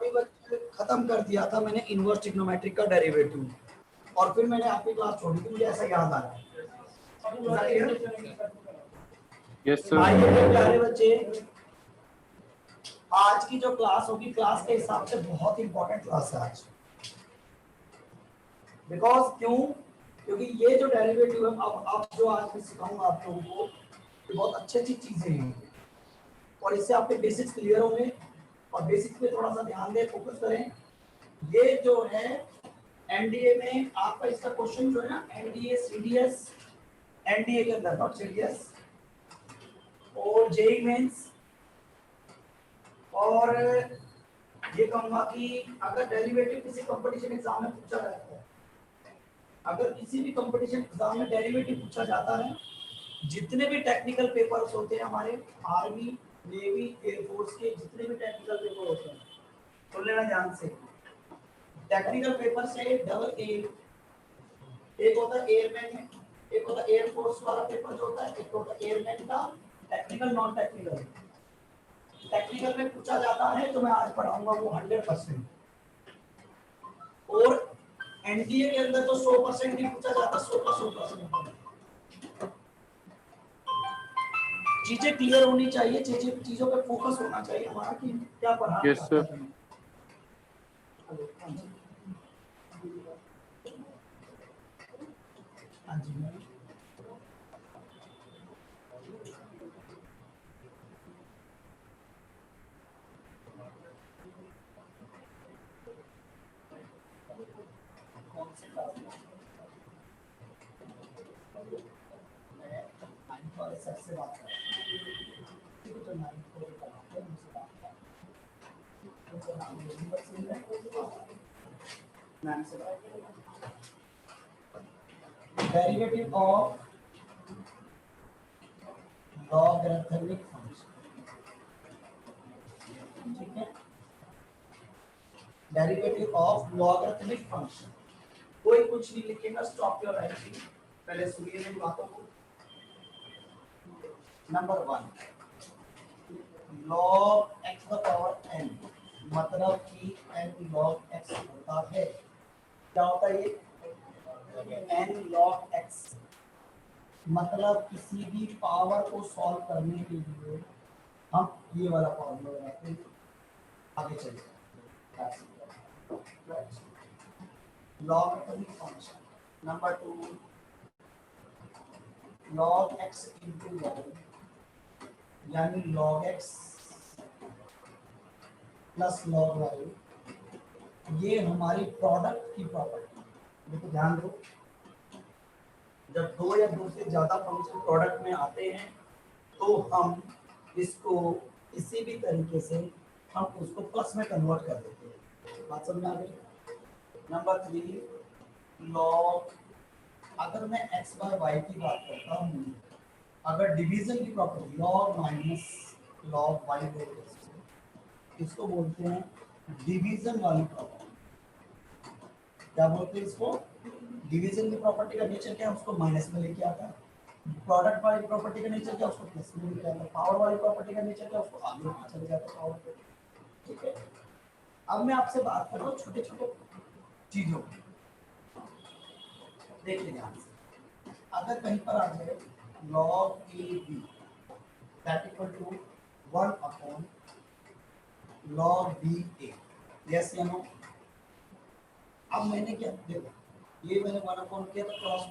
अभी खत्म कर दिया था मैंने इनवर्स ट्रिग्नोमेट्रिक का डेरिवेटिव, और फिर मैंने आपकी क्लास छोड़ी थी, मुझे ऐसा याद आ रहा है। Yes sir. मेरे प्यारे बच्चे, आज की जो क्लास होगी, क्लास के हिसाब से बहुत इंपॉर्टेंट क्लास है आज। बिकॉज क्यों? क्योंकि ये जो डेरिवेटिव है, अब जो आज मैं सिखाऊंगा आप लोगों को, ये बहुत अच्छी अच्छी चीजें हैं, और इससे आपके बेसिक्स क्लियर होंगे। और बेसिक्स पे थोड़ा सा ध्यान दें, फोकस करें। ये जो है एनडीए में आपका इसका क्वेश्चन जो है ना, एनडीए सीडीएस, एनडीए के अंदर नॉट सीडीएस, और जेई मेंस, और ये कहूंगा कि अगर डेरिवेटिव किसी कंपटीशन एग्जाम में पूछा जाता है, अगर किसी भी कंपटीशन एग्जाम में डेरिवेटिव पूछा जाता है, जितने भी टेक्निकल पेपर्स होते हैं हमारे आर्मी, नेवी, एयरफोर्स के जितने भी टेक्निकल पेपर होते हैं, सुन लेना ध्यान से। टेक्निकल पेपर से डबल ए, एक होता है एयरमैन में, एक होता है एयरफोर्स वाला पेपर जो होता है, एक होता है एयरमैन का टेक्निकल, नॉन टेक्निकल। टेक्निकल में पूछा जाता है तो मैं आज पढ़ाऊंगा वो 100%, और एनडीए के अंदर तो 100% ही पूछा जाता, 100 का 100%। चीजें क्लियर होनी चाहिए, चीजों पे फोकस होना चाहिए हमारा कि क्या पढ़ा। Yes sir. हाँ जी मैम। कौन से क्लास में? मैं 9 वाले सर से बात कर रहा हूँ, तो 9 को पढ़ाते हैं, उनसे बात कर रहा हूँ। उनका नाम मोहम्मद सिंह है, मैम से बात कर रहा हूँ। डेरिवेटिव ऑफ लॉगरिथमिक फंक्शन, ठीक है। डेरिवेटिव ऑफ लॉगरिथमिक फंक्शन, कोई कुछ नहीं लिखेगा, स्टॉप योर राइटिंग, पहले सुनिए मेरी बातों को। Number 1, log x the power n, मतलब कि n log x होता है। क्या होता है ये? n log x, मतलब किसी भी पावर को सॉल्व करने के लिए हम ये वाला फॉर्मूला लगाते हैं। आगे चलिए, logarithmic function. Number 2, log x into y, यानी log x plus log y, ये हमारी प्रोडक्ट की प्रॉपर्टी। देखो ध्यान दो, जब दो या दो से ज्यादा फंक्शन प्रोडक्ट में आते हैं तो हम इसको किसी भी तरीके से हम उसको प्लस में कन्वर्ट कर देते हैं। बात समझ आ गई? नंबर 3, लॉग, अगर मैं x बाय y की बात करता हूँ, अगर डिवीजन की property log minus log y इसको बोलते हैं डिवीजन वाली प्रॉपर्टी। क्या बोलते हैं इसको? डिवीजन की प्रॉपर्टी का नेचर क्या है? उसको माइनस में लेके आता है। प्रोडक्ट वाली प्रॉपर्टी का नेचर क्या? उसको प्लस में लेके आता है। पावर वाली प्रॉपर्टी का नेचर क्या? उसको आगे लेके चले जाता है पावर पे। ठीक है, अब मैं आपसे बात कर रहा हूँ छोटे छोटे चीजों की। देखिए ध्यान से, अगर कहीं पर आ जाए log A B that equal to 1 upon log B A, yes या नो? अब मैंने क्या, देखो ये मैंने 1 अपॉन किया तो क्रॉस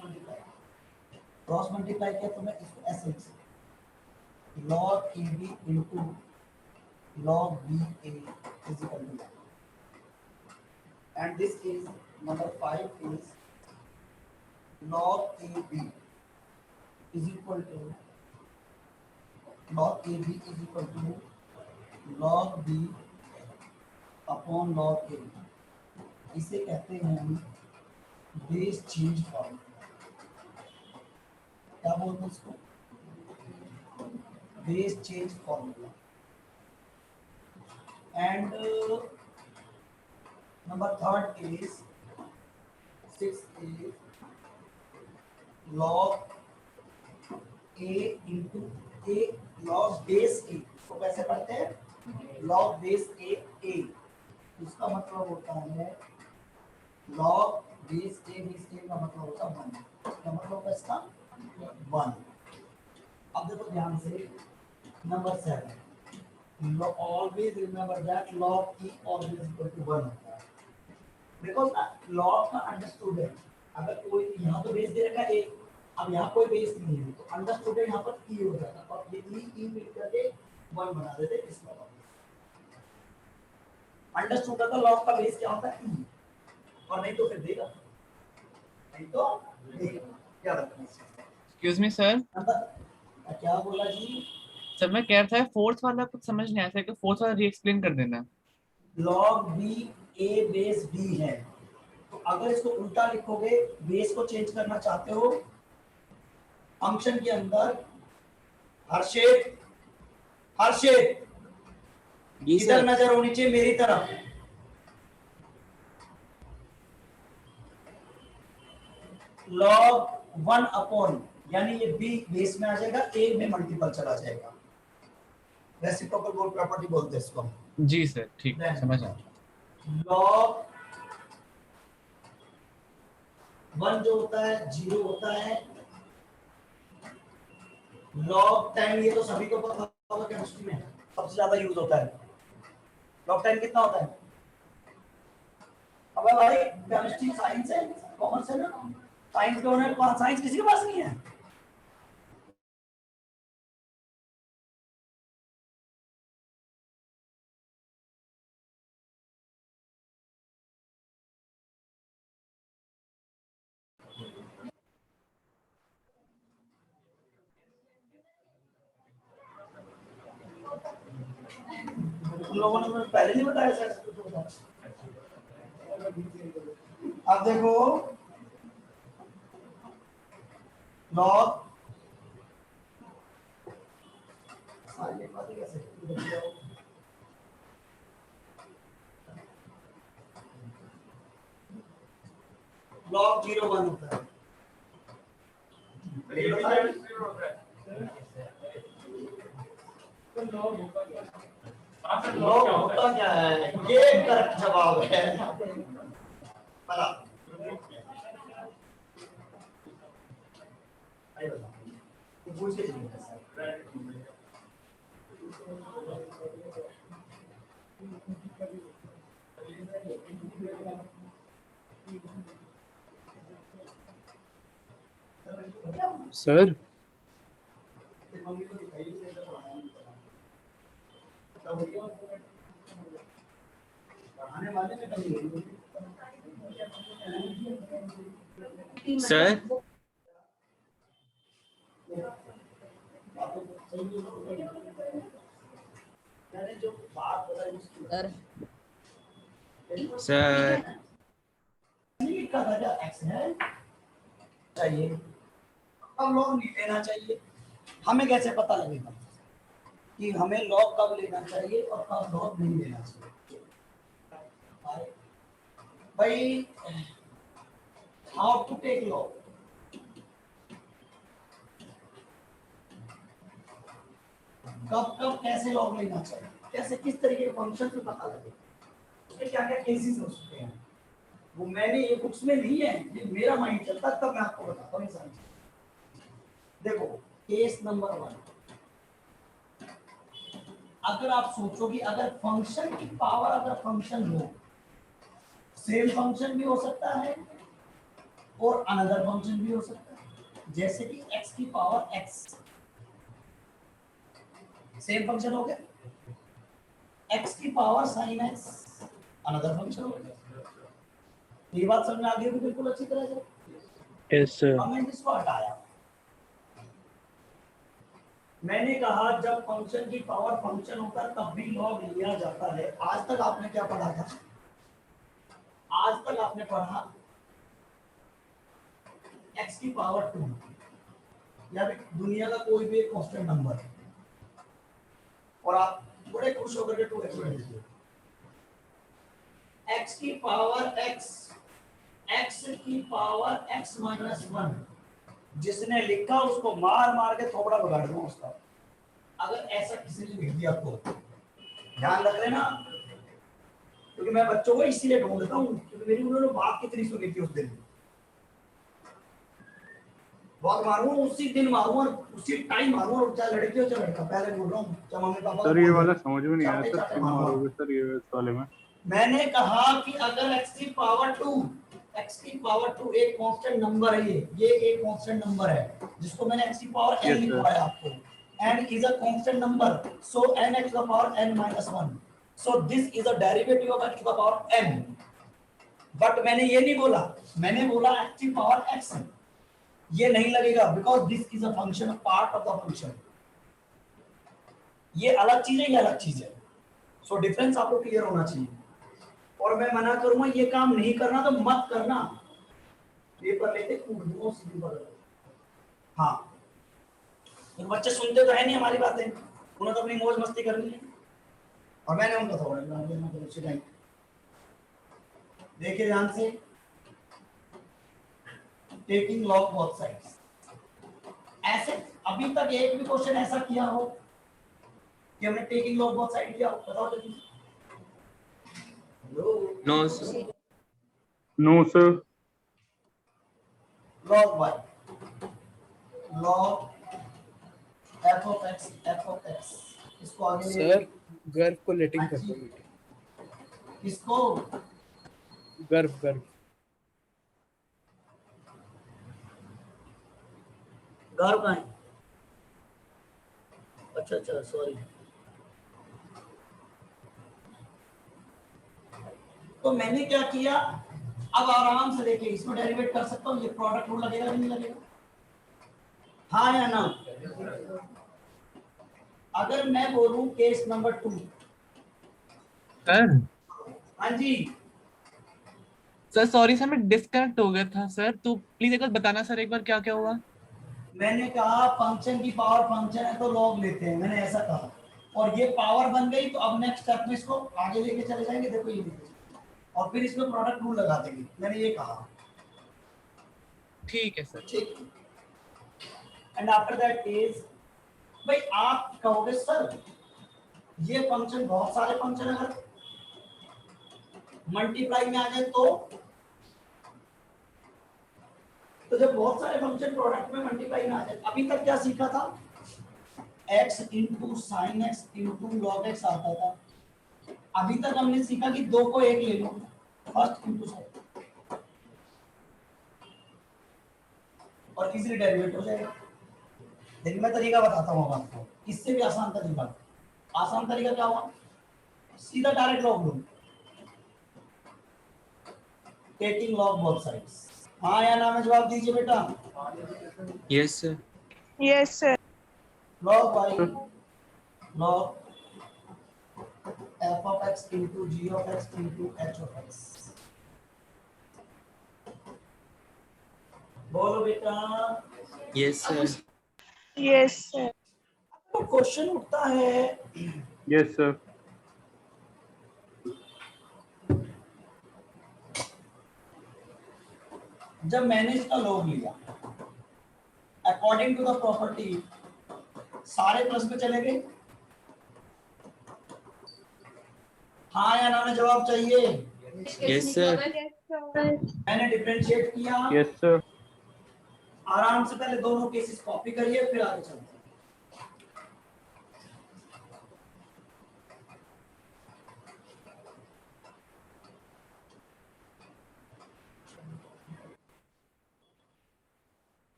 मल्टीप्लाई किया, तो मैं इसको ऐसे लिख सकता, log A B into log B A is equal to, and this is number 5 is log A B is equal to log AB is equal to log B upon log A। इसे कहते हैं हम base change formula. क्या बोलते हैं इसको? Base change formula. And number 3 is 6 is log A into A, log base A, तो कैसे पढ़ते हैं? लॉग बेस A, A इसका मतलब होता है लॉग बेस ए बेस ए का मतलब होता है 1, क्या मतलब होता है इसका 1। अब देखो ध्यान से number 7, always remember that log e always equal to 1 होता है, बिकॉज ना लॉग का अंडरस्टूड है। अगर कोई यहाँ तो बेस दे रखा है ए, अब यहाँ कोई बेस नहीं है तो अंडरस्टूड है यहाँ पर ई हो जाता, और ये ई मिलकर के 1 बना देते इस लॉग। अंडरस्टूड का लॉग का बेस क्या होता है ई, और नहीं तो फिर देगा, नहीं तो देगा। क्या रखना है? एक्सक्यूज मी सर, क्या बोला जी? सर मैं कह रहा था फोर्थ वाला कुछ समझ नहीं आया था, कि फोर्थ वाला री एक्सप्लेन कर देना। लॉग बी ए बेस बी है, तो अगर इसको उल्टा लिखोगे, बेस को चेंज करना चाहते हो फंक्शन के अंदर, हर्षित हर्षित इधर नजर होनी चाहिए मेरी तरफ। लॉग 1 अपॉन, यानी ये बी बेस में आ जाएगा, ए में मल्टीपल चला जाएगा, रेसिप्रोकल बोल प्रॉपर्टी बोलते हैं इसको। जी सर, ठीक है, समझ आ गया। लॉग 1 जो होता है 0 होता है, लॉग 10 ये तो सभी को पता होगा, केमिस्ट्री में सबसे ज्यादा यूज होता है। लॉग 10 कितना होता है? अबे भाई केमिस्ट्री साइंस है, कॉमर्स है ना, साइंस के होने के साइंस किसी के पास नहीं है। तुम लोगों ने मुझे पहले नहीं बताया सर? अब देखो लॉग लॉग 0 1 होता है, लॉग होता क्या है? ये करेक्ट जवाब है। भला पूछ के सर सर सर लिखा था क्या एक्स है चाहिए, अब लॉग नहीं लेना चाहिए। हमें कैसे पता लगेगा कि हमें लॉग कब लेना चाहिए और कब लॉग नहीं लेना चाहिए? भाई हाउ टू टेक लॉग, कब कब कैसे लॉग लेना चाहिए, कैसे किस तरीके के फंक्शन से पता लगेगा, उसके क्या क्या केसेस हो सकते हैं, वो मैंने ये बुक्स में नहीं है, ये मेरा माइंड चलता है, तब मैं आपको बताता हूँ ये सारी चीजें। देखो केस नंबर 1, अगर आप सोचो कि अगर फंक्शन की पावर, अगर फंक्शन हो, सेम फंक्शन भी हो सकता है और अनदर फंक्शन भी हो सकता है, जैसे कि x की पावर x, सेम फंक्शन हो गया, x की power sin x another function हो गया। ये बात समझ में आ गई होगी बिल्कुल अच्छी तरह से। Yes sir. अब मैंने इसको हटाया, मैंने कहा जब फंक्शन की पावर फंक्शन होता है तब भी लॉग लिया जाता है। आज तक आपने क्या पढ़ा था? आज तक आपने पढ़ा x की पावर 2, या दुनिया का कोई भी एक कांस्टेंट नंबर, और आप बड़े खुश होकर के 2x लिख दीजिए। x की पावर x की पावर x माइनस 1, जिसने लिखा उसको मार मार के थोड़ा बिगाड़ दूंगा उसका, अगर ऐसा किसी ने लिख दिया तो ध्यान रख लेना। क्योंकि मैं बच्चों को इसीलिए ढूंढता हूँ क्योंकि मेरी उन्होंने बात कितनी सुनी थी उस दिन, बहुत मारूंगा उसी दिन मारूंगा उसी टाइम मारूंगा, चाहे लड़की हो चाहे लड़का, पहले बोल रहा हूँ, चाहे मम्मी पापा सर को ये बोल वाला दो, समझ में नहीं आया चाटे सर, चाटे क्यों मारूंगा। मारोगे सर ये इस वाले में? मैंने कहा कि अगर x की पावर 2 एक कांस्टेंट नंबर है, ये एक कांस्टेंट नंबर है जिसको मैंने x की पावर n यस सर। लिखवाया आपको, n is a constant number, so n x to the power n minus 1, so this is a derivative of x to the power n, but मैंने ये नहीं बोला, मैंने बोला x की पावर x, ये नहीं लगेगा because this is a function, part of the function, ये अलग चीज है, ये अलग चीज है, सो डिफरेंस आपको क्लियर होना चाहिए। और मैं मना करूंगा ये काम नहीं करना तो मत करना, पेपर लेते कूद दो सीधी बात। हाँ, तो बच्चे सुनते तो है नहीं हमारी बातें, उन्हें तो अपनी मौज मस्ती करनी है, और मैंने उनका थोड़ा देखिए ध्यान से, टेकिंग लॉग बोथ साइड्स, ऐसे अभी तक एक भी क्वेश्चन ऐसा किया हो कि हमने टेकिंग लॉग बोथ साइड किया हो, बताओ जल्दी। No, sir. No sir. log y, log f of x, इसको आगे सर गर्भ को लेटिंग कर दो मीटिंग, इसको गर्भ गर्भ घर कहाँ है, अच्छा अच्छा सॉरी, तो मैंने क्या किया, अब आराम से देखिए इसको डेरिवेट कर सकता हूँ, ये प्रोडक्ट रूल लगेगा कि नहीं लगेगा, हाँ या ना। अगर मैं बोलूं केस नंबर 2, सर हाँ जी, सर सॉरी सर, मैं डिस्कनेक्ट हो गया था सर, तो प्लीज एक बार बताना सर, एक बार क्या क्या हुआ। मैंने कहा फंक्शन की पावर फंक्शन है तो लॉग लेते हैं, मैंने ऐसा कहा, और ये पावर बन गई तो अब नेक्स्ट स्टेप में इसको आगे लेके चले जाएंगे, देखो ये लेके चले, और फिर इसमें प्रोडक्ट रूल लगा देंगे, मैंने ये कहा, ठीक है सर। ठीक। एंड आफ्टर दैट इज, भाई आप कहोगे सर ये फंक्शन, बहुत सारे फंक्शन अगर मल्टीप्लाई में आ जाए तो जब बहुत सारे फंक्शन प्रोडक्ट में मल्टीप्लाई में आ जाए, अभी तक क्या सीखा था, x into sine x into log x आता था, अभी तक हमने सीखा कि दो को एक ले लो, फर्स्ट इंटू सेकंड, और इजीली डेरिवेट हो जाएगा। लेकिन मैं तरीका बताता हूँ आपको, इससे भी आसान तरीका, आसान तरीका क्या हुआ, सीधा डायरेक्ट लॉग लो, टेकिंग लॉग बोथ साइड्स, हाँ या ना में जवाब दीजिए बेटा। Yes, sir. Yes, sir. log y log f of x into g of x into h of x, बोलो बेटा। Yes, sir. Yes, sir. तो क्वेश्चन उठता है, यस सर। जब मैंने इसका लॉग लिया अकॉर्डिंग टू द प्रॉपर्टी, सारे प्लस में चले गए, हाँ या ना में जवाब चाहिए। Yes, sir. मैंने डिफरेंशिएट किया, यस सर। आराम से पहले दोनों केसेस कॉपी करिए फिर आगे चलते हैं।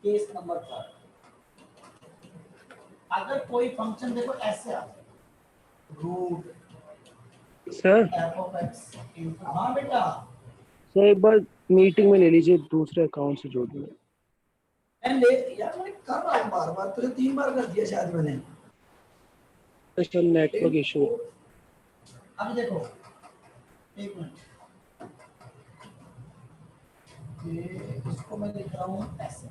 केस नंबर 3, अगर कोई फंक्शन देखो ऐसे आ जाए, root sir f of x into, हाँ बेटा, सर एक बार मीटिंग में ले लीजिए, दूसरे अकाउंट से जोड़ दीजिए। मैंने ले लिया, मैंने कर रहा हूँ बार बार, तुझे 3 बार कर दिया शायद मैंने। Sir network issue. अब देखो एक मिनट, ये इसको मैं लिख रहा हूँ ऐसे,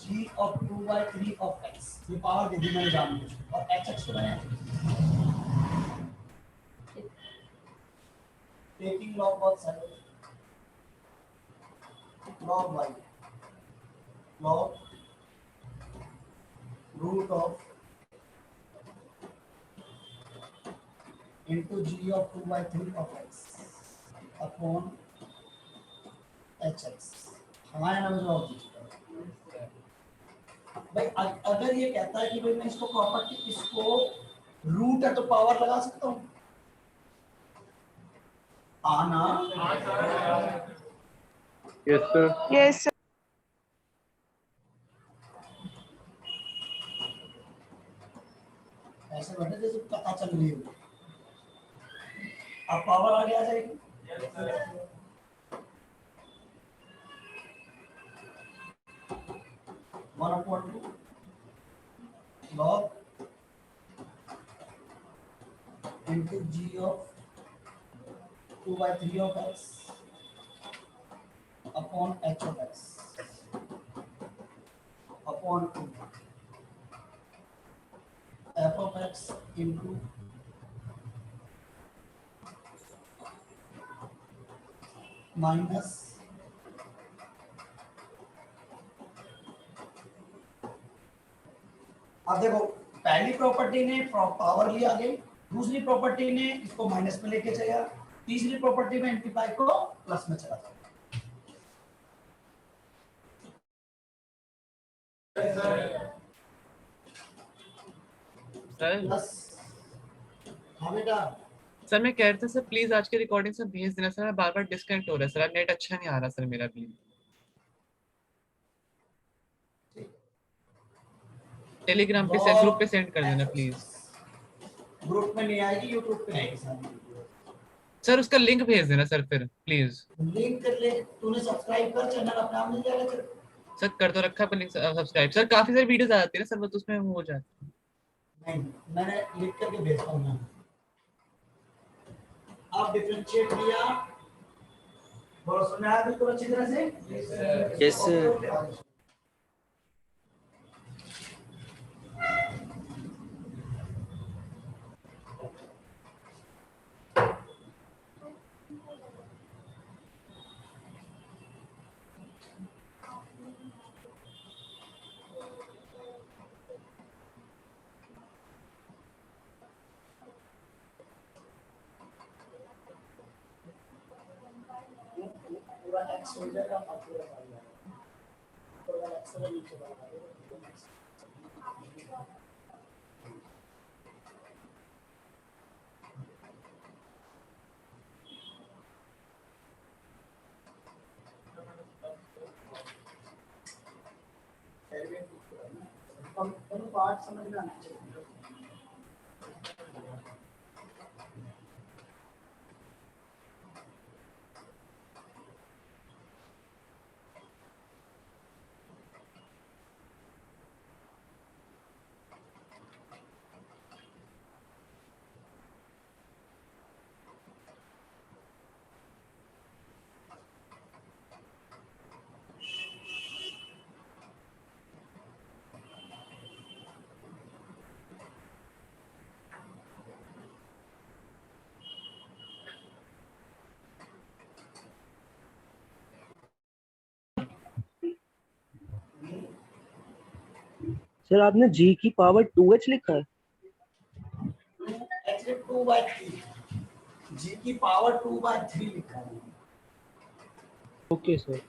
g of 2/3 of x, ये पावर दे दी मैंने जानबूझ के, और hx को मैंने taking log both sides, log y log root of into g of 2 by 3 of x upon hx। हमारे नाम जो भाई अगर ये कहता है कि भाई मैं इसको प्रॉपर्टी इसको रूट है तो पावर लगा सकता हूँ आना। Yes sir. Yes, sir. ऐसे बैठे जैसे पता चल रही हो अब पावर आगे आ जाएगी। One upon two log into g of 2 by 3 of x upon h of x upon 2 f of x into minus अब देखो पहली प्रॉपर्टी ने पावर लिया आगे, दूसरी प्रॉपर्टी ने इसको माइनस में लेके चला, तीसरी प्रॉपर्टी में एम्पलीफाई को प्लस में चला जाए। सर प्लस हाँ बेटा सर मैं कह रहा था सर प्लीज आज के रिकॉर्डिंग से भेज देना सर, बार बार डिस्कनेक्ट हो रहा है सर, नेट अच्छा नहीं आ रहा सर मेरा भी। टेलीग्राम पे से ग्रुप पे सेंड कर देना प्लीज। ग्रुप में नहीं आएगी, यूट्यूब पे आएगी सारी। सर उसका लिंक भेज देना सर फिर प्लीज। लिंक कर ले, तूने सब्सक्राइब कर, चैनल अपने आप मिल जाएगा तेरे को। सर कर तो रखा पर लिंक सब्सक्राइब सर, काफी सारी वीडियोस आ जाती है ना सर, बस उसमें वो हो जाता है। नहीं मैंने लिख करके भेजता हूँ मैं। आप डिफरेंशिएट किया और सुना है बिल्कुल अच्छी तरह से। Yes, sir. पूरा एक्स हो जाएगा और पूरा आ जाएगा, पूरा एक्स का नीचे वाला हम पार्ट समझ में आना चाहिए। सर आपने जी की पावर 2h लिखा है। एक्चुअली 2/3 जी की पावर 2/3 लिखा है। Okay sir.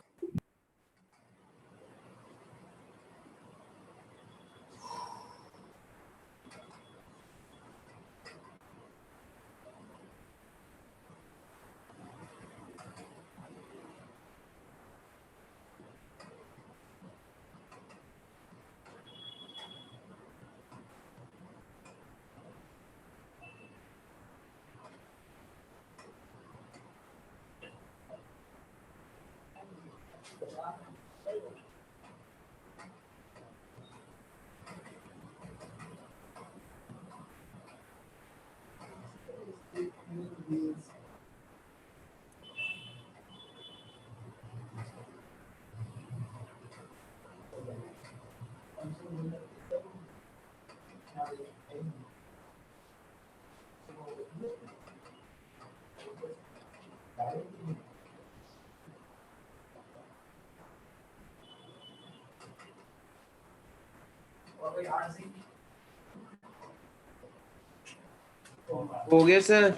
और कोई आठ से हो गया सर।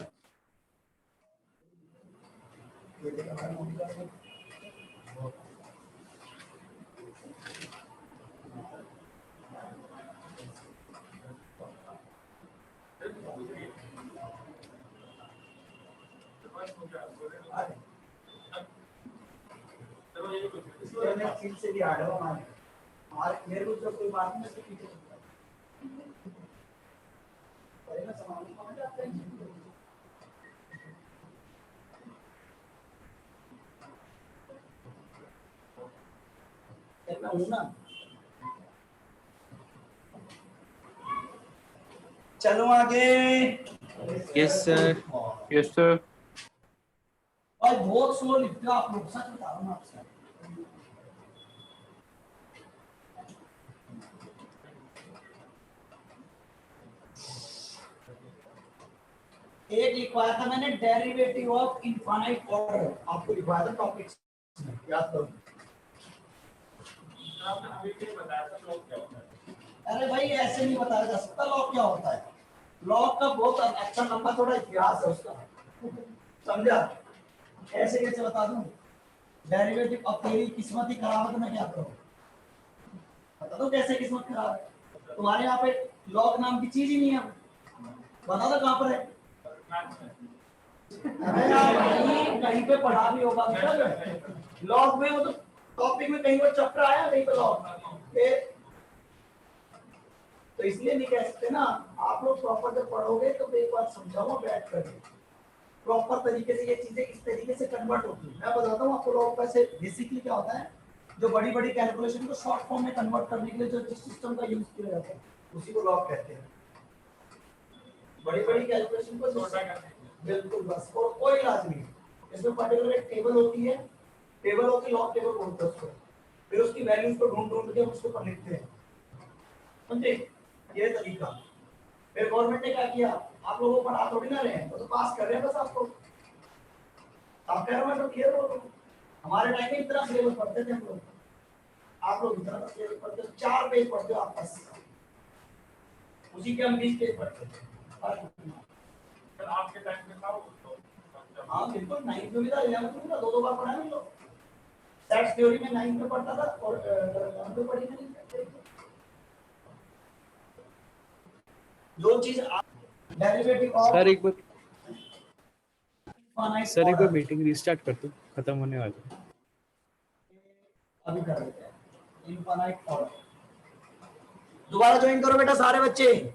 फील्ड से भी आ रहा हूँ हमारे मेरे को जब कोई बात नहीं पीछे चलो आगे। Yes sir. Yes sir. और बहुत स्लो लिखते हो आप लोग, सच बता रहा हूँ आपसे। एक लिखवाया था मैंने, डेरिवेटिव ऑफ इनफाइनाइट ऑर्डर, आपको लिखवाया था टॉपिक याद करो। अरे भाई ऐसे नहीं बताया जा सकता लॉग क्या होता है। लॉग का बहुत अच्छा लंबा थोड़ा इतिहास है उसका, समझा? ऐसे कैसे बता दूं? डेरिवेटिव अब तेरी किस्मत ही खराब है तो मैं क्या करूं? बता दो कैसे किस्मत खराब है? तुम्हारे यहाँ पे लॉग नाम की चीज ही नहीं है, बता दो कहाँ पर है? अरे यार कहीं पे पढ़ा भी होगा लॉग में, वो तो टॉपिक में कहीं पर चैप्टर आया कहीं पर लॉग, तो इसलिए नहीं कह सकते ना। आप लोग प्रॉपर जब पढ़ोगे तो एक बार समझाऊंगा बैठ कर, प्रॉपर तरीके से ये चीजें इस तरीके से कन्वर्ट होती है। मैं बताता हूँ आपको लॉग कैसे बेसिकली क्या होता है। जो बड़ी बड़ी कैलकुलेशन को शॉर्ट फॉर्म में कन्वर्ट करने के लिए जो जिस सिस्टम का यूज किया जाता है उसी को लॉग कहते हैं। बड़ी बड़ी कैलकुलेशन को बिल्कुल बस, और कोई इलाज नहीं। इसमें पर्टिकुलर एक टेबल होती है, टेबल होती है लॉग टेबल बोलते हैं उसको, फिर उसकी वैल्यूज को ढूंढ ढूंढ के हम उसके ऊपर लिखते हैं, समझे? ये तरीका। फिर गवर्नमेंट ने क्या किया, आप लोगों को पढ़ा थोड़ी ना रहे हैं, तो पास कर रहे हैं बस आपको। आप कह रहे हो तो क्लियर हो। हमारे टाइम में इतना सिलेबस पढ़ते थे हम लोग, आप लोग इतना सिलेबस पढ़ते हो, 4 पेज पढ़ते हो आप बस, उसी के हम 20 पेज पढ़ते थे। आपके टाइम में था वो? हाँ बिल्कुल, 9th में भी था, 11th में था, दो बार पढ़ा हम लोग। सेट्स थ्योरी में 9th में पढ़ता था और 11th में पढ़ी नहीं। जो चीज डेरिवेटिव ऑफ सर एक बार मीटिंग रिस्टार्ट कर दो, खत्म होने वाली है। अभी कर लेते हैं इनफाइनाइट ऑर्डर। दोबारा ज्वाइन करो बेटा सारे बच्चे।